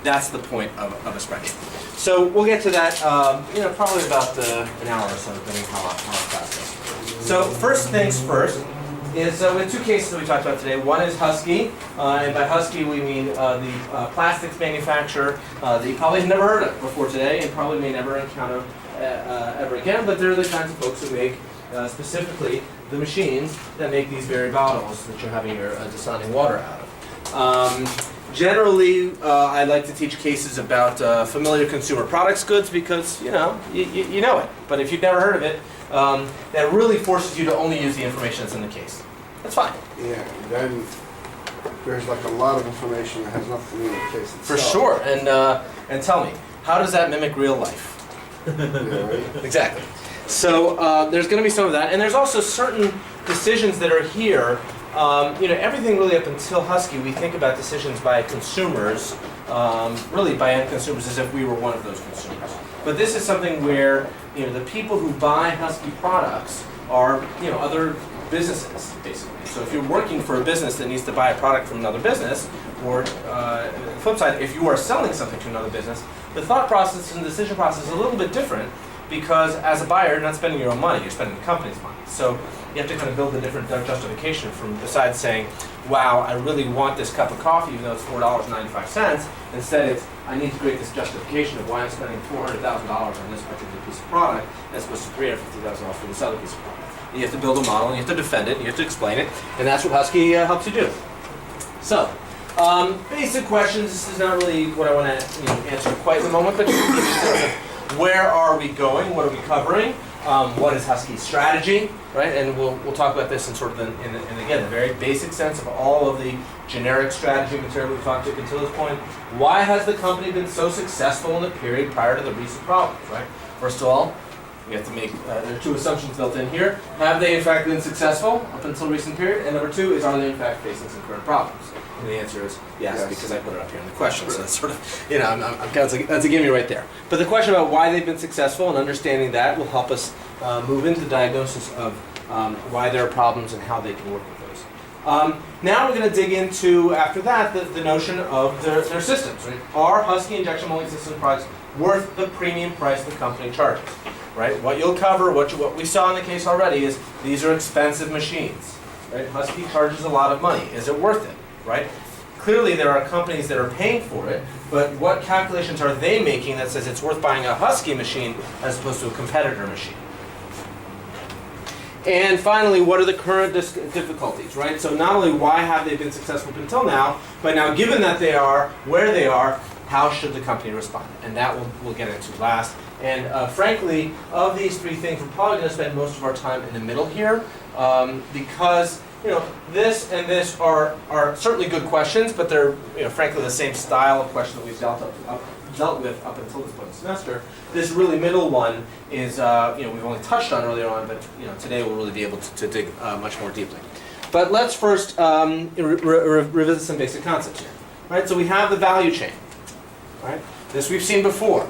That's the point of a spreadsheet. So we'll get to that, probably about an hour or so, depending on how fast it goes. So first things first is we have two cases that we talked about today. One is Husky, and by Husky we mean the plastics manufacturer that you probably have never heard of before today, and probably may never encounter ever again. But they're the kinds of folks who make specifically the machines that make these very bottles that you're having your desalination water out of. Generally, I like to teach cases about familiar consumer products goods because, you know it. But if you've never heard of it, that really forces you to only use the information that's in the case. That's fine. Yeah, then there's like a lot of information that has nothing to do with the case itself. For sure. And tell me, how does that mimic real life? Yeah, right? Exactly. So there's going to be some of that. And there's also certain decisions that are here. Everything really up until Husky, we think about decisions by consumers, really by end consumers as if we were one of those consumers. But this is something where, the people who buy Husky products are, other businesses, basically. So if you're working for a business that needs to buy a product from another business, or the flip side, if you are selling something to another business, the thought process and decision process is a little bit different because as a buyer, you're not spending your own money, you're spending the company's money. So you have to kind of build a different justification from besides saying, wow, I really want this cup of coffee even though it's $4.95. Instead it's, I need to create this justification of why I'm spending $400,000 on this particular piece of product as opposed to $350,000 for this other piece of product. You have to build a model, and you have to defend it, and you have to explain it, and that's what Husky helps you do. So, basic questions. This is not really what I want to answer quite in a moment, but just to give you a sense of where are we going, what are we covering, what is Husky's strategy, right? And we'll talk about this in sort of in again the very basic sense of all of the generic strategy material we've talked to until this point. Why has the company been so successful in the period prior to the recent problems, right? First of all, we have to make, there are two assumptions built in here. Have they in fact been successful up until recent period? And number two is, are they in fact facing some current problems? And the answer is yes, because I put it up here in the question. So that's sort of, that's a gimme right there. But the question about why they've been successful and understanding that will help us move into the diagnosis of why there are problems and how they can work with those. Now we're going to dig into, after that, the notion of their systems. Right? Are Husky injection molding system products worth the premium price the company charges? Right? What you'll cover, what we saw in the case already is these are expensive machines. Right? Husky charges a lot of money. Is it worth it? Right? Clearly there are companies that are paying for it, but what calculations are they making that says it's worth buying a Husky machine as opposed to a competitor machine? And finally, what are the current difficulties, right? So not only why have they been successful up until now, but now given that they are where they are, how should the company respond? And that we'll get into last. And frankly, of these three things, we're probably going to spend most of our time in the middle here because this and this are certainly good questions, but they're frankly the same style of question that we've dealt with up until this point in the semester. This really middle one is we've only touched on earlier on, but today we'll really be able to dig much more deeply. But let's first revisit some basic concepts here. Right, so we have the value chain. Right, this we've seen before.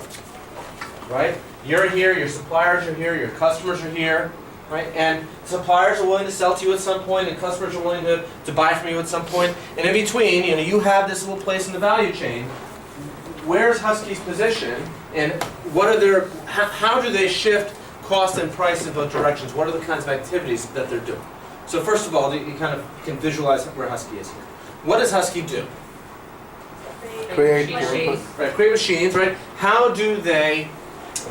Right, you're here, your suppliers are here, your customers are here. Right? And suppliers are willing to sell to you at some point, and customers are willing to buy from you at some point. And in between, you have this little place in the value chain. Where's Husky's position, and what are how do they shift cost and price in both directions? What are the kinds of activities that they're doing? So first of all, you kind of can visualize where Husky is here. What does Husky do? Create machines. Right, create machines. Right? How do they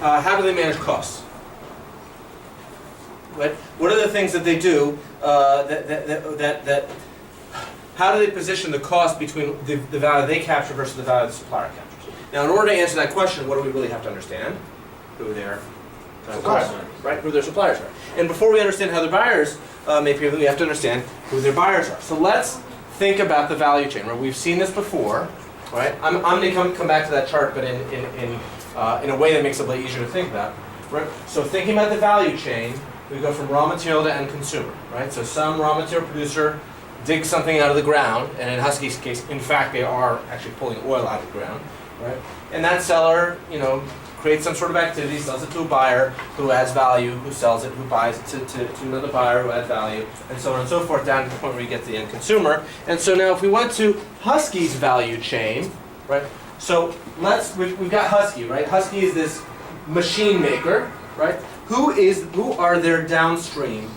manage costs? Right? What are the things that they do how do they position the cost between the value they capture versus the value the supplier captures? Now, in order to answer that question, what do we really have to understand? Who their suppliers are, right? Who their suppliers are. And before we understand how their buyers may pay them, we have to understand who their buyers are. So let's think about the value chain. Right? We've seen this before, right? I'm going to come back to that chart, but in a way that makes it a little easier to think about. Right? So thinking about the value chain, we go from raw material to end consumer, right? So some raw material producer digs something out of the ground, and in Husky's case, in fact, they are actually pulling oil out of the ground, right? And that seller, creates some sort of activity, sells it to a buyer who adds value, who sells it, who buys it to another buyer who adds value, and so on and so forth, down to the point where you get to the end consumer. And so now if we went to Husky's value chain, right, So we've got Husky, right? Husky is this machine maker, right? Who are their downstream?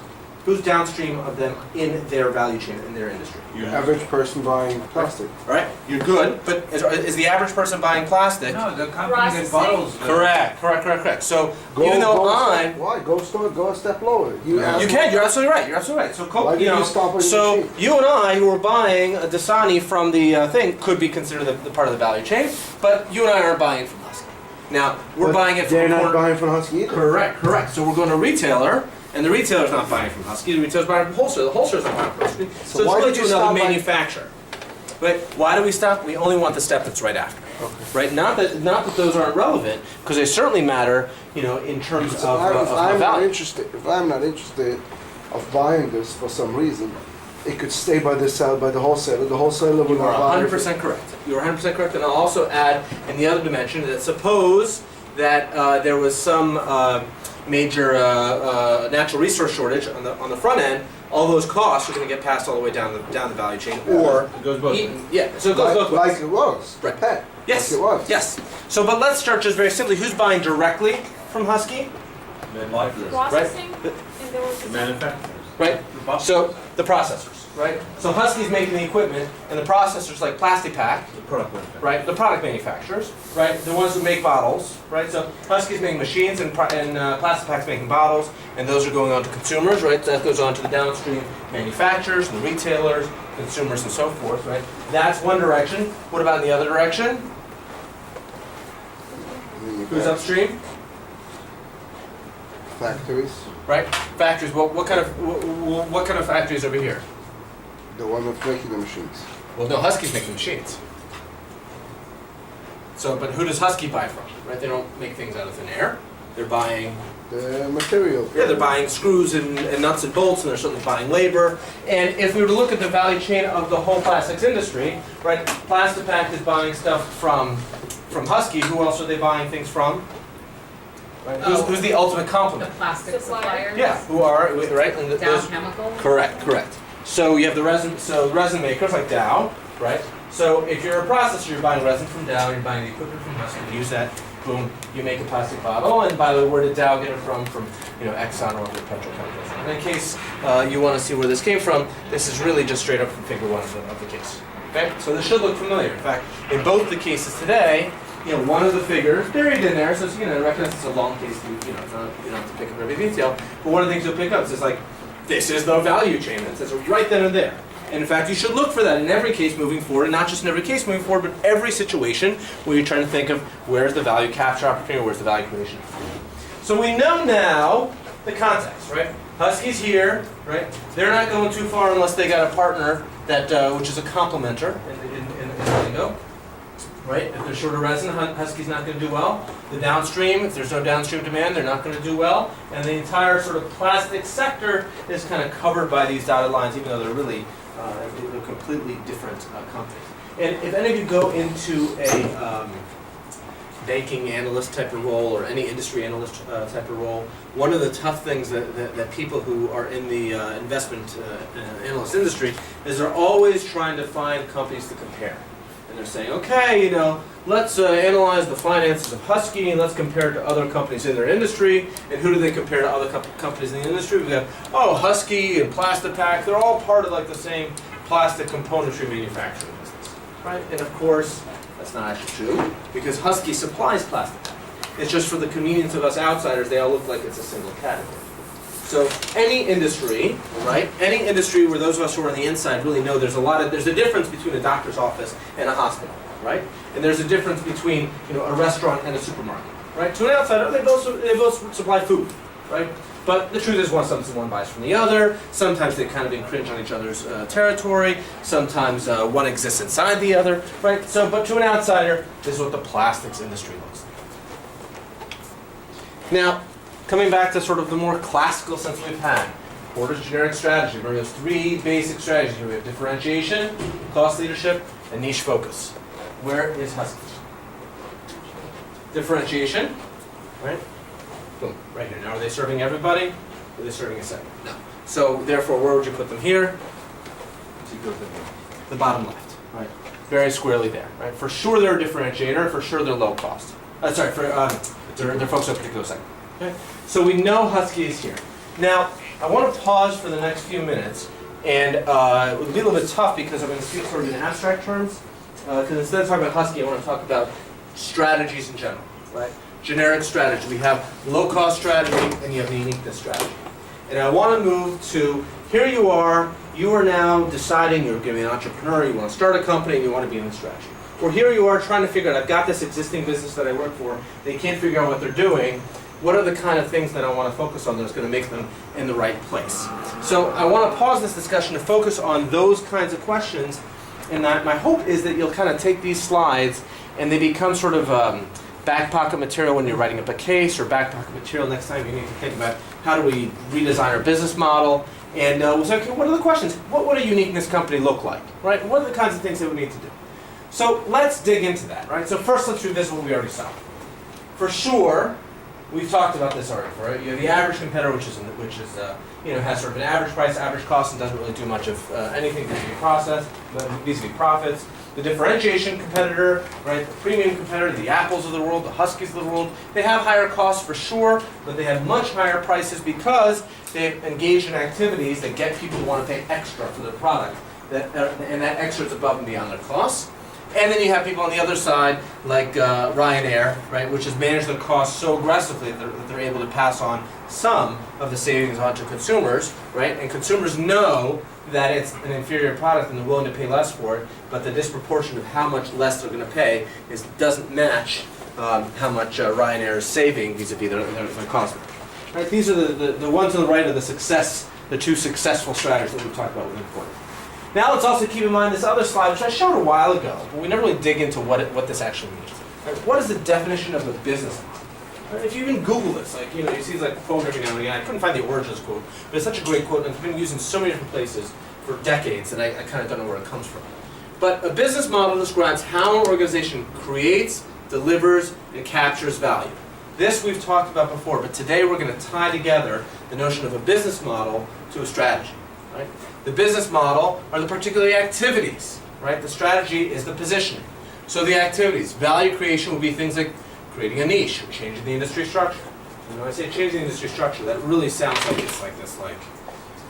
Who's downstream of them in their value chain, in their industry? The average person buying plastic. All right, you're good, but is the average person buying plastic? No, the company that bottles. Correct. So even though Why? Go a step lower. you're absolutely right. You're absolutely right. So Why did you stop at the machine? you and I, who are buying a Dasani from the thing, could be considered the part of the value chain, but you and I aren't buying it from Husky. Now we're buying it from. They're not buying from Husky either. Correct. So we're going to a retailer. And the retailer's not buying from Husky, the retailer's buying from wholesaler. The wholesaler's not buying from Husky. So why it's really did you to another stop by- manufacturer. But why do we stop? We only want the step that's right after. Okay. Right? Not that those aren't relevant, because they certainly matter, in terms So of if I'm not value. interested, of buying this for some reason, it could stay by the wholesaler. The wholesaler will You are not buy 100% correct. You are 100% correct. And I'll also add in the other dimension that suppose that there was some major natural resource shortage on the front end, all those costs are going to get passed all the way down the value chain, or It goes both ways. so it goes both ways. Like it was. Right. Pet. Yes. Like it was. Yes. So, but let's start just very simply. Who's buying directly from Husky? Processing, and there was The manufacturers. Right. The bottles. So the processors. Right. So Husky's making the equipment, and the processors like Plastic Pack. The product manufacturers. Right, the product manufacturers, right, the ones who make bottles, right. So Husky's making machines, and Plastic Pack's making bottles, and those are going on to consumers, right. That goes on to the downstream manufacturers, the retailers, consumers, and so forth, right. That's one direction. What about in the other direction? Who's upstream? Factories. Right, factories. Well, what kind of factories over here? The one that's making the machines. Well, no, Husky's making machines. So, but who does Husky buy from? Right, they don't make things out of thin air. They're buying. The material. Yeah, they're buying screws and nuts and bolts, and they're certainly buying labor. And if we were to look at the value chain of the whole plastics industry, right, Plastic Pack is buying stuff from Husky. Who else are they buying things from? Right? Who's the ultimate The complement? plastic suppliers. Yeah, who are, right? And Dow those, Chemical. correct. So you have the resin makers like Dow, right? So if you're a processor, you're buying resin from Dow, you're buying the equipment from Husky. You use that, boom, you make a plastic bottle. And by the way, where did Dow get it from? From Exxon or other petrochemicals. And in case you want to see where this came from, this is really just straight up from Figure 1 of the case. Okay, so this should look familiar. In fact, in both the cases today, one of the figures buried in there, so it's, recognize it's a long case. You don't have to pick up every detail. But one of the things you'll pick up is like, this is the value chain. It says right then and there. And in fact, you should look for that in every case moving forward, and not just in every case moving forward, but every situation where you're trying to think of where's the value capture opportunity, where's the value creation. So we know now the context, right? Husky's here, right? They're not going too far unless they got a partner that which is a complementer in lingo. Right? If there's shorter resin, Husky's not going to do well. The downstream, if there's no downstream demand, they're not going to do well. And the entire sort of plastic sector is kind of covered by these dotted lines, even though they're really they're completely different companies. And if any of you go into a banking analyst type of role or any industry analyst type of role, one of the tough things that people who are in the investment analyst industry is they're always trying to find companies to compare. And they're saying, okay, let's analyze the finances of Husky and let's compare it to other companies in their industry. And who do they compare to other companies in the industry? We've got, Husky and Plastic Pack, they're all part of like the same plastic componentry manufacturing business, right? And of course, that's not actually true because Husky supplies Plastic Pack. It's just for the convenience of us outsiders, they all look like it's a single category. So any industry, right? Any industry where those of us who are on the inside really know there's a difference between a doctor's office and a hospital, right? And there's a difference between a restaurant and a supermarket, right? To an outsider, they both supply food, right? But the truth is one buys from the other. Sometimes they kind of infringe on each other's territory. Sometimes one exists inside the other, right? So, but to an outsider, this is what the plastics industry looks like. Now, coming back to sort of the more classical sense we've had, Porter's generic strategy. Remember, there's three basic strategies here. We have differentiation, cost leadership, and niche focus. Where is Husky? Differentiation, right? Boom, right here. Now, are they serving everybody? Or are they serving a segment? No. So, therefore, where would you put them here? So you put them here. The bottom left, right? very squarely there, right? For sure they're a differentiator, for sure they're low cost. They're focused on a particular segment. Okay? So we know Husky is here. Now, I want to pause for the next few minutes, and it will be a little bit tough because I'm going to speak sort of in abstract terms, because instead of talking about Husky, I want to talk about strategies in general, right? Generic strategy. We have low-cost strategy, and you have the uniqueness strategy. And I want to move to, here you are now deciding you're going to be an entrepreneur, you want to start a company, and you want to be in the strategy. Or here you are trying to figure out, I've got this existing business that I work for, they can't figure out what they're doing. What are the kind of things that I want to focus on that's going to make them in the right place? So I want to pause this discussion to focus on those kinds of questions, and my hope is that you'll kind of take these slides and they become sort of back pocket material when you're writing up a case, or back pocket material next time you need to think about how do we redesign our business model. And we'll say, okay, what are the questions? What would a uniqueness company look like, right? What are the kinds of things that we need to do? So let's dig into that, right? So first let's revisit what we already saw. For sure, we've talked about this already, right? You have the average competitor, which has sort of an average price, average cost, and doesn't really do much of anything vis-a-vis process, vis-a-vis profits. The differentiation competitor, right? The premium competitor, the Apples of the world, the Huskies of the world, they have higher costs for sure, but they have much higher prices because they've engaged in activities that get people to want to pay extra for their product, and that extra is above and beyond their costs. And then you have people on the other side, like Ryanair, right, which has managed their costs so aggressively that they're able to pass on some of the savings onto consumers, right? And consumers know that it's an inferior product and they're willing to pay less for it, but the disproportion of how much less they're going to pay doesn't match how much Ryanair is saving vis-a-vis their cost. Right? These are the ones on the right are the two successful strategies that we've talked about with important. Now let's also keep in mind this other slide, which I showed a while ago, but we never really dig into what this actually means. Right? What is the definition of a business model? Right? If you even Google this, you see a quote every now and again. I couldn't find the origin of this quote, but it's such a great quote, and it's been used in so many different places for decades that I kind of don't know where it comes from. But a business model describes how an organization creates, delivers, and captures value. This we've talked about before, but today we're going to tie together the notion of a business model to a strategy. Right? The business model are the particular activities, right? The strategy is the positioning. So the activities, value creation will be things like creating a niche, or changing the industry structure. And when I say changing the industry structure, that really sounds like it's like this,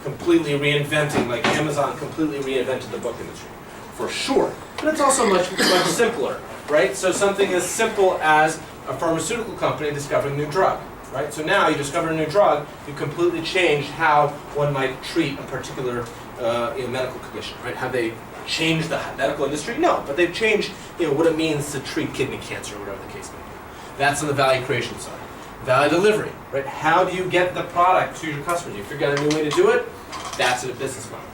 completely reinventing, like Amazon completely reinvented the book industry. For sure. But it's also much simpler, right? So something as simple as a pharmaceutical company discovering a new drug. Right? So now you discover a new drug, you completely change how one might treat a particular medical condition. Right? Have they changed the medical industry? No, but they've changed what it means to treat kidney cancer or whatever the case may be. That's on the value creation side. Value delivery. Right? How do you get the product to your customers? You figure out a new way to do it? That's a business model.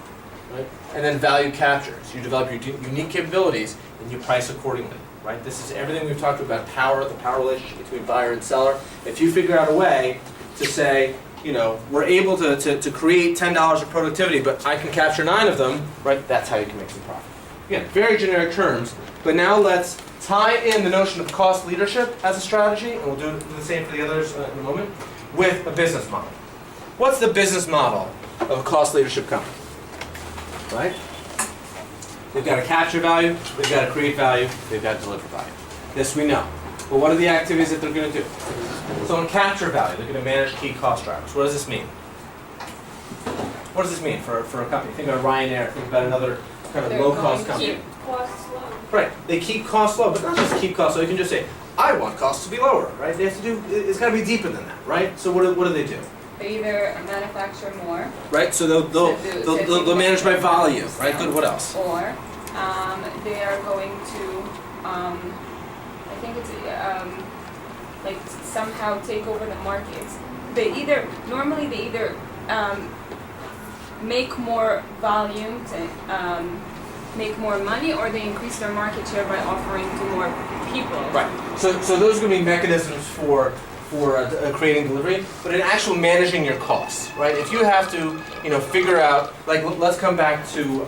Right? And then value capture. So you develop your unique capabilities and you price accordingly. Right? This is everything we've talked about, the power relationship between buyer and seller. If you figure out a way to say, we're able to create $10 of productivity, but I can capture 9 of them, right? That's how you can make some profit. Again, very generic terms, but now let's tie in the notion of cost leadership as a strategy, and we'll do the same for the others in a moment, with a business model. What's the business model of a cost leadership company? Right? They've got to capture value, they've got to create value, they've got to deliver value. This we know. But what are the activities that they're going to do? So in capture value, they're going to manage key cost drivers. What does this mean? What does this mean for a company? Think about Ryanair, think about another kind of low-cost company. Keep costs low. Right, they keep costs low, but not just keep costs low, you can just say, I want costs to be lower, right? They have to do, it's got to be deeper than that, right? So what do they do? They either manufacture more, Right, so they'll manage by volume, right? Good, what else? or they are going to, I think it's somehow take over the markets. Normally they either make more volume to make more money, or they increase their market share by offering to more people. Right, so those are going to be mechanisms for creating delivery, but in actual managing your costs, right? If you have to, figure out, let's come back to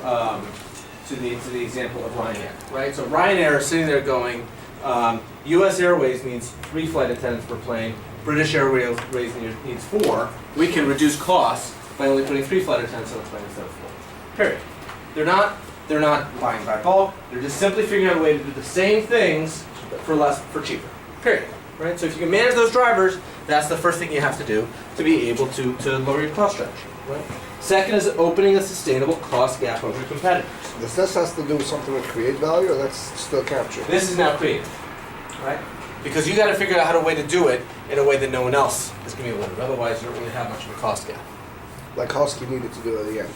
the example of Ryanair, right? So Ryanair is sitting there going, U.S. Airways needs 3 flight attendants per plane, British Airways needs 4. We can reduce costs by only putting 3 flight attendants on the plane instead of 4. Period. They're not They're not buying by bulk. They're just simply figuring out a way to do the same things for cheaper. Period. Right? So if you can manage those drivers, that's the first thing you have to do to be able to lower your cost structure. Right? Second is opening a sustainable cost gap over your competitors. Does this has to do with something with create value, or that's still capture? This is now creative, right? Because you got to figure out how to way to do it in a way that no one else is going to be able to do. Otherwise, you don't really have much of a cost gap. Like Husky needed to do at the end.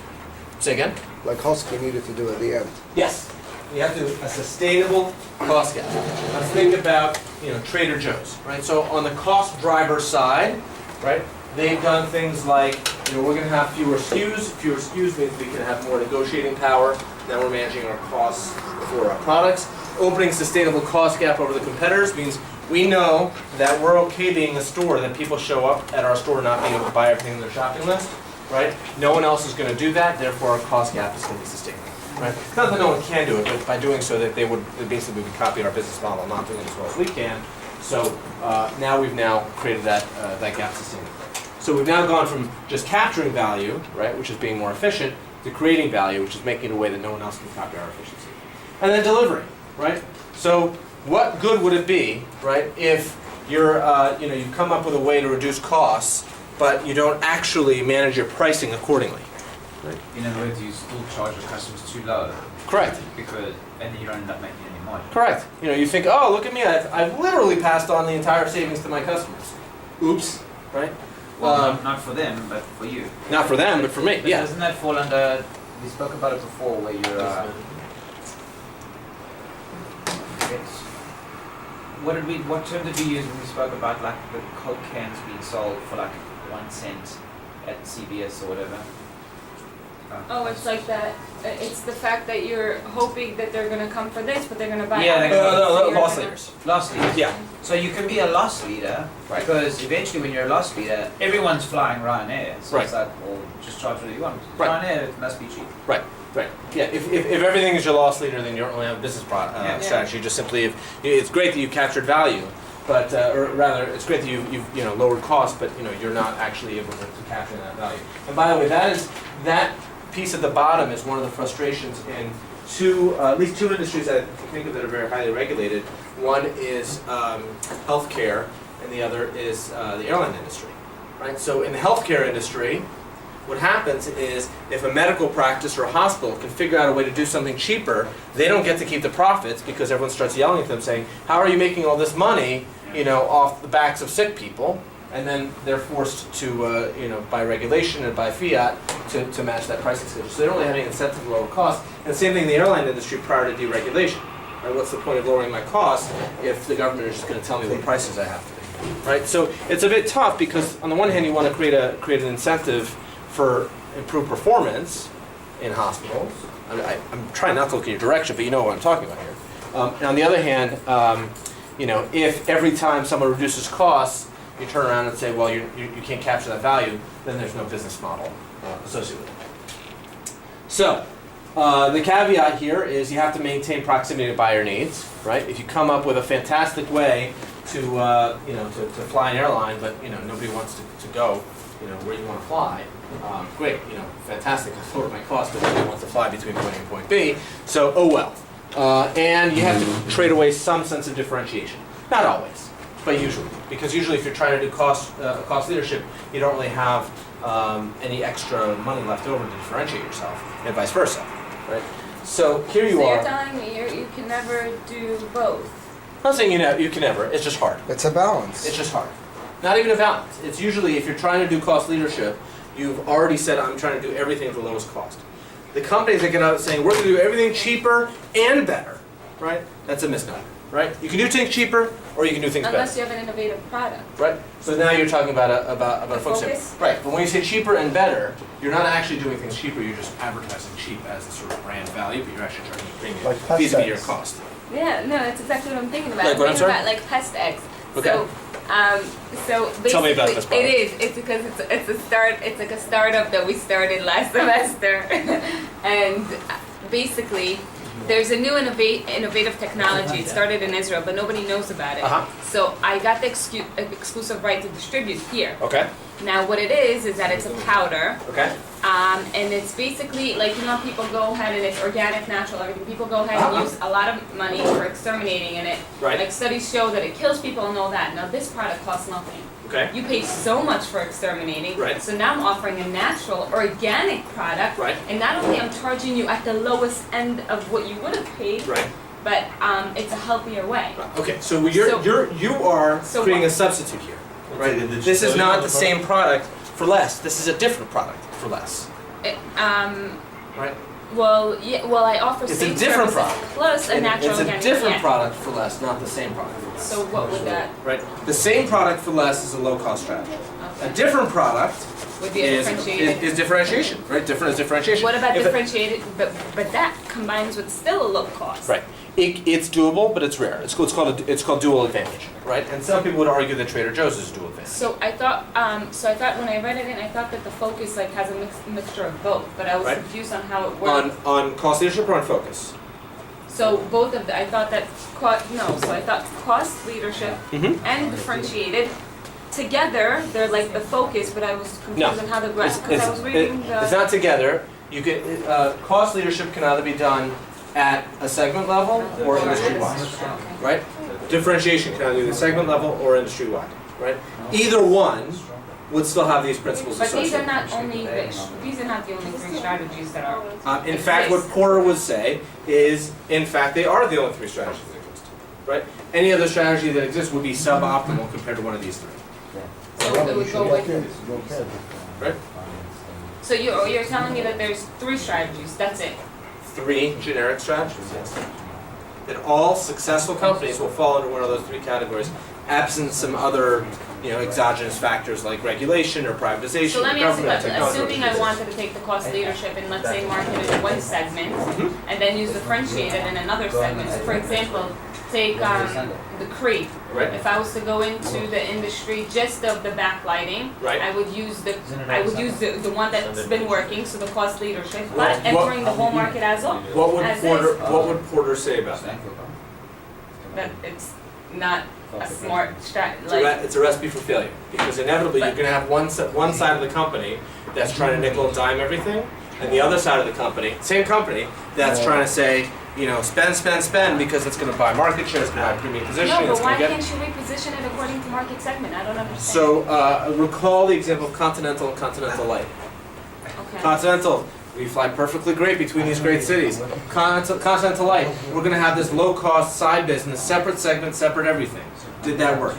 Say again? Like Husky needed to do at the end. Yes. You have to do a sustainable cost gap. Let's think about, Trader Joe's, right? So on the cost driver side, right, they've done things like, we're going to have fewer SKUs. Fewer SKUs means we can have more negotiating power. Now we're managing our costs for our products. Opening sustainable cost gap over the competitors means we know that we're okay being a store, that people show up at our store not being able to buy everything on their shopping list, right? No one else is going to do that, therefore our cost gap is going to be sustainable, right? It's not that no one can do it, but by doing so that they basically would copy our business model, not doing it as well as we can. So now we've created that gap sustainably. So we've now gone from just capturing value, right, which is being more efficient, to creating value, which is making it a way that no one else can copy our efficiency. And then delivering, right? So what good would it be, right, if you're, you come up with a way to reduce costs, but you don't actually manage your pricing accordingly? Right? In other words, you still charge your customers too low. Correct. And then you don't end up making any money. Correct. You think, oh, look at me, I've literally passed on the entire savings to my customers. Oops, right? Well, not for them, but for you. Not for them, but for me, But yeah. doesn't that fall under, we spoke about it before, where you're, what term did we use when we spoke about like the Coke cans being sold for like 1 cent at CVS or whatever? Oh, it's like that. It's the fact that you're hoping that they're gonna come for this, but they're gonna buy. Yeah, other they're things, so no, you're loss gonna- leaders. Loss leaders. Yeah. So you can be a loss leader, Right. because eventually when you're a loss leader, everyone's flying Ryanair. So Right. it's like, well, just charge what you want. Right. Ryanair, it must be cheap. Right. Yeah, if everything is your loss leader, then you don't really have a business Yeah. strategy. Just simply, it's great that you captured value, but or rather, it's great that you've lowered costs, but you're not actually able to capture that value. And by the way, that piece at the bottom is one of the frustrations in at least two industries I can think of that are very highly regulated. One is healthcare, and the other is the airline industry. Right. So in the healthcare industry, what happens is if a medical practice or a hospital can figure out a way to do something cheaper, they don't get to keep the profits because everyone starts yelling at them saying, how are you making all this money, off the backs of sick people? And then they're forced to, by regulation and by fiat to match that pricing schedule. So they don't really have any incentive to lower costs. And the same thing in the airline industry prior to deregulation. Right? What's the point of lowering my costs if the government is just going to tell me what prices I have to be? Right? So it's a bit tough because on the one hand you want to create an incentive for improved performance in hospitals. I'm trying not to look in your direction, but you know what I'm talking about here. And on the other hand, if every time someone reduces costs, you turn around and say, well, you can't capture that value, then there's no business model associated with it. So, the caveat here is you have to maintain proximity to buyer needs, right? If you come up with a fantastic way to fly an airline, but nobody wants to go, where you want to fly, great, fantastic. I lowered my cost, but nobody wants to fly between point A and point B. So, oh well. And you have to trade away some sense of differentiation. Not always, but usually. Because usually if you're trying to do cost leadership, you don't really have any extra money left over to differentiate yourself, and vice versa, right? So here you So are. you're telling me you can never do both? I'm not saying you can never, it's just hard. It's a balance. It's just hard. Not even a balance. It's usually, if you're trying to do cost leadership, you've already said, I'm trying to do everything at the lowest cost. The companies that get out saying, we're going to do everything cheaper and better, right? That's a misnomer, right? You can do things cheaper, or you can do things Unless better. you have an innovative product. Right? So now you're talking about a focus. Focus? Right, but when you say cheaper and better, you're not actually doing things cheaper, you're just advertising cheap as a sort of brand value, but you're actually charging a premium Like pest vis-a-vis your eggs. cost. Yeah, no, that's exactly what I'm thinking about. Like what, I'm sorry? About like pest eggs. Okay. So basically, Tell me about this product. It is. It's because it's a start. It's like a startup that we started last semester, and basically, there's a new innovative technology. It started in Israel, but nobody knows about it. Uh-huh. So I got the exclusive right to distribute here. Okay. Now what it is that it's a powder, Okay. and it's basically like, you know, people go ahead and it's organic, natural, everything. People go ahead and use a lot of money for exterminating in it. Right. Like studies show that it kills people and all that. Now this product costs nothing. Okay. You pay so much for exterminating. Right. So now I'm offering a natural, organic product. Right. And not only I'm charging you at the lowest end of what you would have paid, Right. but it's a healthier way. Okay. So you are So creating what- a substitute here. Right. This is not the same product for less. This is a different product for less. Right. Well, yeah. Well, I offer It's a same different services product. plus a natural It's a organic. different yeah. product for less, not the same product for less. So what would that? Right. The same product for less is a low cost strategy. A Okay. different product Would be a differentiated. is differentiation. Right. Different is differentiation. What about If it- differentiated? But that combines with still a low cost. Right. It's doable, but it's rare. It's called dual advantage, right? And some people would argue that Trader Joe's is dual advantage. So I thought when I read it in, I thought that the focus like has a mixture of both, but I was Right. confused on how it worked. On cost leadership or on focus? So both of the, I thought that so I thought cost leadership Mm-hmm. and differentiated together, they're like the focus, but I was confused on how the graph, because I was reading the. It's not together. You can cost leadership can either be done at a segment level or industry wide, right? Differentiation can either be the segment level or industry wide, right? Either one would still have these principles But these are associated. not only these are not the only three strategies that are. In fact, what Porter would say is, in fact, they are the only three strategies that exist, right? Any other strategy that exists would be suboptimal compared to one of these three, So it would go with. right? So you're telling me that there's three strategies. That's it. Three generic strategies, yes. That all successful companies will fall under one of those three categories, absent some other, exogenous factors like regulation or privatization, So let me ask you government, a question. technology. Assuming I wanted to take the cost leadership and let's say market it in one segment and then use differentiated in another segment. So for example, take the creep. Right. If I was to go into the industry just of the backlighting, Right. I would use the one that's been working, so the cost leadership, but What- entering the whole market as well. What would As Porter, is. what would Porter say about that? That it's not a smart strategy. It's a recipe for failure, because inevitably you're gonna have one side of the company that's trying to nickel and dime everything, and the other side of the company, same company, that's trying to say, spend, because it's gonna buy market share, it's gonna buy premium positioning, No, it's but why gonna can't get. you reposition it according to market segment? I don't understand. So, recall the example of Continental and Continental Light. Okay. Continental, we fly perfectly great between these great cities. Continental Light, we're gonna have this low-cost side business, separate segment, separate everything. Did that work?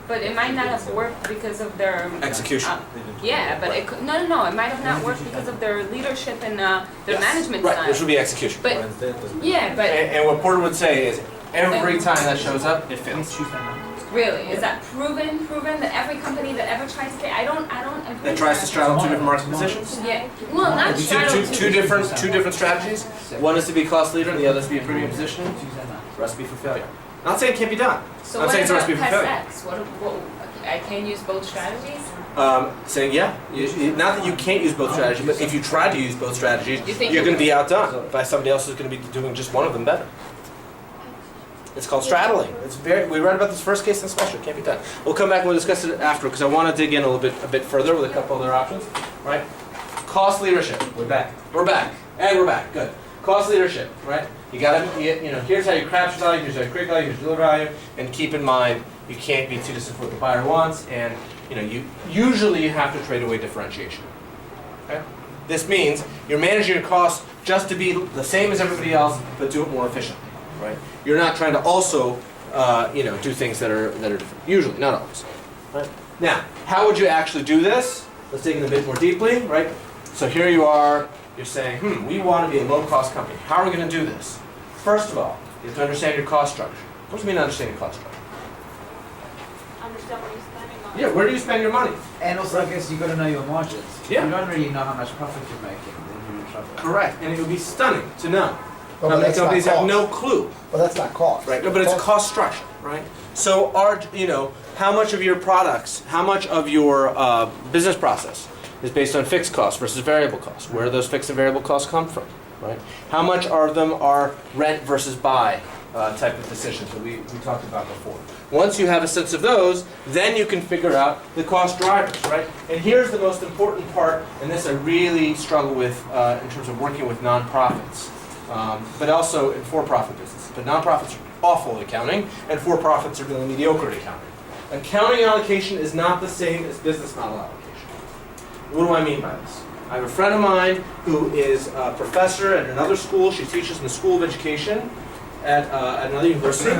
But it might not have worked because of their Execution. Yeah, but it could, no, it might have not worked because of their leadership and their Yes. management Right, style. which would be execution. But yeah, but And what Porter would say is, every time that shows up, it fails. really, is that proven that every company that ever tries to pay? I don't agree. That tries to straddle two different market positions? Yeah, well, not Two straddle two different strategies. One is to be cost leader, and the other is to be a premium positioning. Recipe for failure. Not saying it can't be done. So I'm what saying it's a about recipe for past failure. X? What I can use both strategies? Saying not that you can't use both strategies, but if you try to use both strategies, You think you're you going to be outdone by somebody else who's going to be doing just one of them better. It's called straddling. We read about this first case in special. It can't be done. We'll come back and we'll discuss it after because I want to dig in a bit further with a couple other options. Right? Cost leadership. We're back. We're back. And we're back. Good. Cost leadership, right? You gotta, here's how you capture value, here's how you create value, here's deliver value, and keep in mind, you can't be too distant what the buyer wants, and, you usually have to trade away differentiation. Okay? This means you're managing your costs just to be the same as everybody else, but do it more efficiently, right? You're not trying to also, do things that are different. Usually, not always. Right? Now, how would you actually do this? Let's dig in a bit more deeply, right? So here you are. You're saying, we want to be a low-cost company. How are we going to do this? First of all, you have to understand your cost structure. What does it mean to understand your cost structure? Understand what you're spending on. Yeah, where do you spend your money? And also, I guess you got to know your margins. Yeah. If you don't really know how much profit you're making, then you're in trouble. Correct, and it would be stunning to know. But How many that's not companies have cost. no clue, But that's not cost. right? No, but it's a cost structure, right? So, how much of your products, how much of your business process is based on fixed costs versus variable costs? Where do those fixed and variable costs come from, right? How much of them are rent versus buy type of decisions that we talked about before. Once you have a sense of those, then you can figure out the cost drivers, right? And here's the most important part, and this I really struggle with in terms of working with nonprofits, but also in for-profit businesses. But nonprofits are awful at accounting, and for-profits are really mediocre at accounting. Accounting allocation is not the same as business model allocation. What do I mean by this? I have a friend of mine who is a professor at another school. She teaches in the School of Education at another university,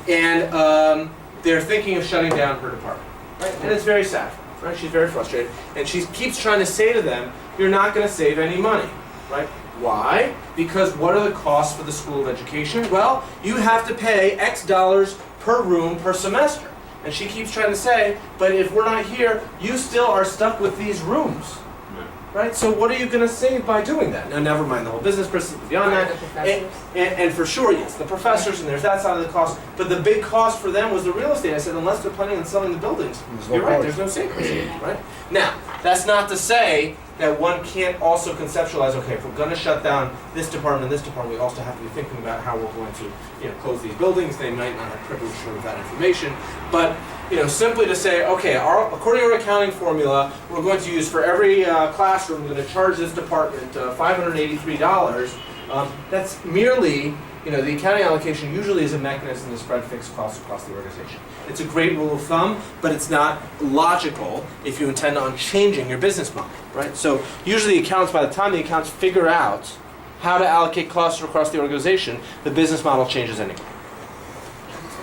and they're thinking of shutting down her department. Right? And it's very sad. Right? She's very frustrated, and she keeps trying to say to them, "You're not going to save any money." Right? Why? Because what are the costs for the School of Education? Well, you have to pay X dollars per room per semester. And she keeps trying to say, but if we're not here, you still are stuck with these rooms. Right? So what are you going to save by doing that? Now, never mind the whole business person beyond that. And for sure, yes, the professors, and there's that side of the cost. But the big cost for them was the real estate. I said, unless they're planning on selling the buildings, you're right, there's no savings. Right? Now, that's not to say that one can't also conceptualize, okay, if we're going to shut down this department, we also have to be thinking about how we're going to, close these buildings. They might not have privilege of that information, but simply to say, okay, according to our accounting formula, we're going to use for every classroom, we're going to charge this department $583. That's merely, the accounting allocation usually is a mechanism to spread fixed costs across the organization. It's a great rule of thumb, but it's not logical if you intend on changing your business model, right? So usually accountants, by the time the accountants figure out how to allocate costs across the organization, the business model changes anyway.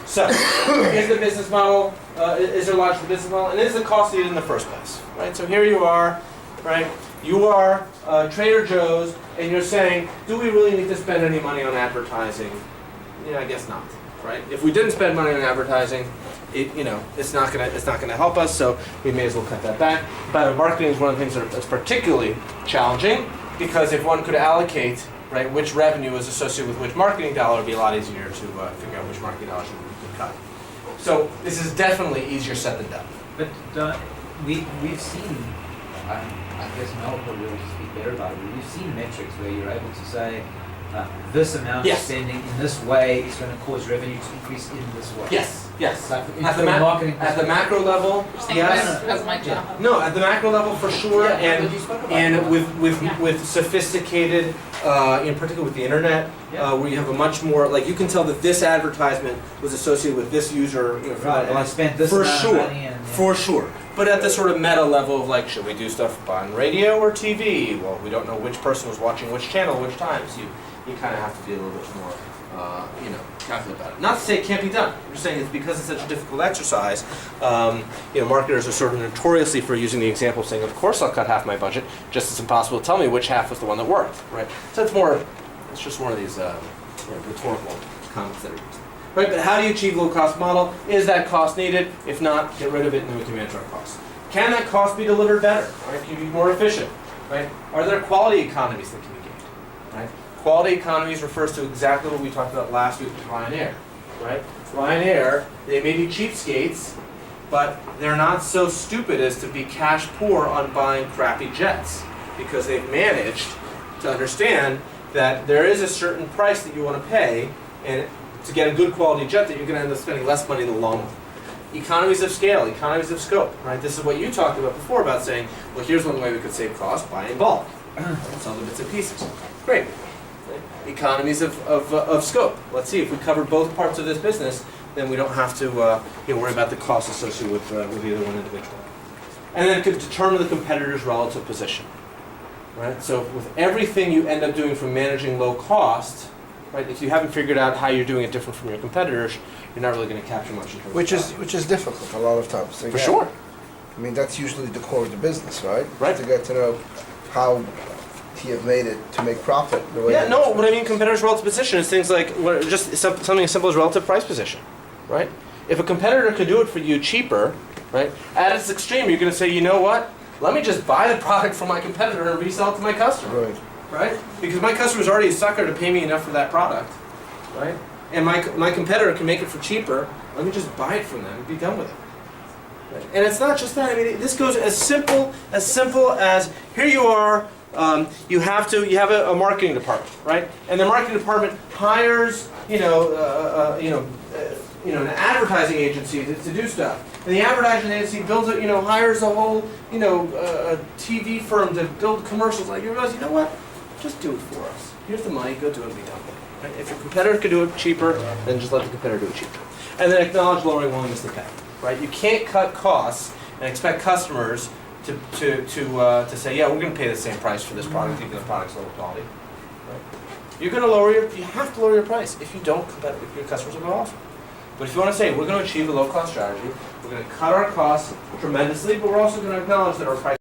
So, is the business model, is there logic to the business model, and is the cost needed in the first place, right? So here you are, right? You are Trader Joe's, and you're saying, do we really need to spend any money on advertising? I guess not, right? If we didn't spend money on advertising, it's not gonna help us, so we may as well cut that back. But marketing is one of the things that's particularly challenging, because if one could allocate, right, which revenue is associated with which marketing dollar, it would be a lot easier to figure out which marketing dollars we could cut. So this is definitely easier said than done. But we've seen, I guess Mel will be able to speak better about it, but we've seen metrics where you're able to say, this amount of spending in this way is going to cause revenue to increase in this way. Yes. Like At the macro level, yes. That's my job. No, at the macro level for sure, Yeah, and with sophisticated, in particular with the internet, where you have a much more, like you can tell that this advertisement was associated with this user, for Right, and I spent this for amount sure, of money and for sure. But at the sort of meta level of like, should we do stuff on radio or TV? Well, we don't know which person was watching which channel, which times. You kind of have to be a little bit more, calculate about it. Not to say it can't be done. I'm just saying it's because it's such a difficult exercise. Marketers are sort of notoriously for using the example of saying, of course I'll cut half my budget, just as impossible to tell me which half was the one that worked, right? So it's just one of these rhetorical comments that are used. Right, but how do you achieve low-cost model? Is that cost needed? If not, get rid of it and then we can manage our costs. Can that cost be delivered better? Right? Can you be more efficient? Right? Are there quality economies that can be gained? Right? Quality economies refers to exactly what we talked about last week with Ryanair. Right? Ryanair, they may be cheapskates, but they're not so stupid as to be cash poor on buying crappy jets, because they've managed to understand that there is a certain price that you want to pay, and to get a good quality jet that you're going to end up spending less money in the long run. Economies of scale, economies of scope, right? This is what you talked about before about saying, well, here's one way we could save costs, buy in bulk. Sell the bits and pieces. Great. Economies of scope. Let's see, if we cover both parts of this business, then we don't have to worry about the costs associated with either one individual. And then it could determine the competitor's relative position. Right? So with everything you end up doing from managing low cost, right, if you haven't figured out how you're doing it different from your competitors, you're not really going to capture much in terms of value. Which is difficult a lot of times. For sure. I mean, that's usually the core of the business, right? Right. To get to know how he have made it to make profit. The way Yeah, no, what I mean competitor's relative position is things like just something as simple as relative price position, right? If a competitor could do it for you cheaper, right, at its extreme, you're going to say, you know what? Let me just buy the product from my competitor and resell it to my customer. Right. Right? Because my customer's already a sucker to pay me enough for that product, right? And my competitor can make it for cheaper. Let me just buy it from them and be done with it. Right? And it's not just that. I mean, this goes as simple as here you are. You have a marketing department, right? And the marketing department hires an advertising agency to do stuff. And the advertising agency builds it, hires a whole, a TV firm to build commercials. Like, you realize, you know what? Just do it for us. Here's the money, go do it and be done with it. Right? If your competitor could do it cheaper, then just let the competitor do it cheaper. And then acknowledge lowering willingness to pay. Right? You can't cut costs and expect customers to say, yeah, we're going to pay the same price for this product, even though the product's lower quality. Right? You have to lower your price. If you don't, your customers will go off. But if you want to say, we're going to achieve a low-cost strategy, we're going to cut our costs tremendously, but we're also going to acknowledge that our price